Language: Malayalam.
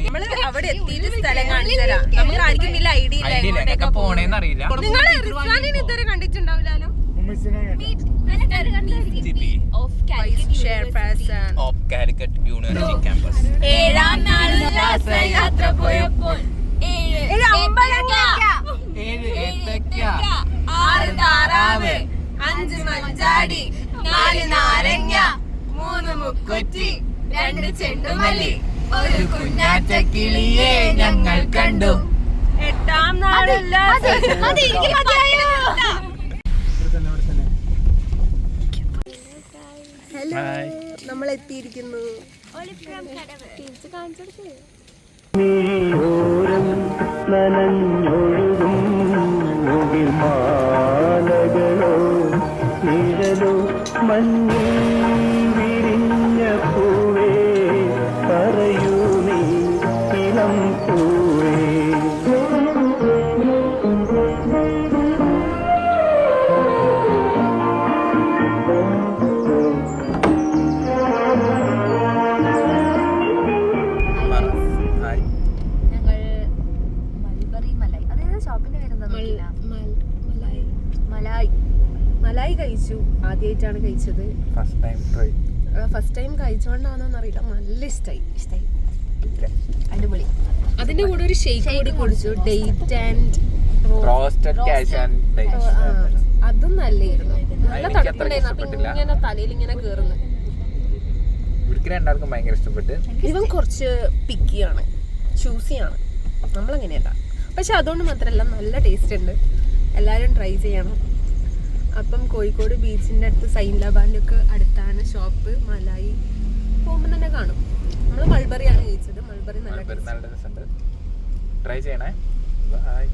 നമ്മള് അവിടെ എത്തിയിട്ട് സ്ഥലം കാണിച്ചാ നമുക്ക് ആർക്കും വലിയ ഐഡിയ ഇല്ല പോണേന്ന് അറിയില്ല. നിങ്ങൾ റിസ്വാനിനെ ഇതുവരെ കണ്ടിട്ടുണ്ടാവില്ലല്ലോ. Of Calicut university campus. 7ാം നാൾ യാത്ര പോയപ്പോൾ 7 അമ്പലങ്ങ 7 ഏത്തക്ക 6 താറാവ് 5 മഞ്ചാടി 4 നാരങ്ങ 3 മുക്കുറ്റി 2 ചെണ്ടുമല്ലി 1 കുഞ്ഞാറ്റ കിളിയെ ഞങ്ങൾ കണ്ടു. 8ാം നാളല്ല നമ്മൾ എത്തിയിരിക്കുന്നു. നനഞ്ഞൊഴുകും മാലകളോ നിഴലോ മഞ്ഞിൽ വിരിഞ്ഞ പൂവേ പറയൂ നീ ഇളം പൂവേ. മലായി കഴിച്ചു. ആദ്യമായിട്ടാണ് കഴിച്ചത്. ഫസ്റ്റ് ടൈം കഴിച്ചോണ്ടാണോന്ന് അറിയില്ല. നല്ല ഇഷ്ടായി. അടിപൊളി. അതിന്റെ കൂടെ ഒരു ഷേക്ക് കൂടി കുടിച്ചു. Date and roasted cashew and dates. അതും നല്ലായിരുന്നു. നല്ല തണുപ്പുണ്ടായിരുന്നു. ഇങ്ങനെ തലയിൽ ഇങ്ങനെ കേറുന്നു. ഇവർക്ക് രണ്ടാൾക്കും ഭയങ്കര ഇഷ്ടപ്പെട്ട്. ഇവൻ കുറച്ച് പിക്കിയാണ്, ചൂസിയാണ്. നമ്മളങ്ങനെയല്ല. പക്ഷെ അതുകൊണ്ട് മാത്രമല്ല നല്ല ടേസ്റ്റ് ഉണ്ട്. എല്ലാവരും ട്രൈ ചെയ്യണം. അപ്പം കോഴിക്കോട് ബീച്ചിൻ്റെ അടുത്ത് സൈൻലാബാൻ്റെ ഒക്കെ അടുത്താണ് ഷോപ്പ്. മലായി പോകുമ്പോൾ തന്നെ കാണും. നമ്മൾ മൾബറിയാണ് കഴിച്ചത്. മൾബറി നല്ല രസമുണ്ട്. ട്രൈ ചെയ്യണേ. ബൈ.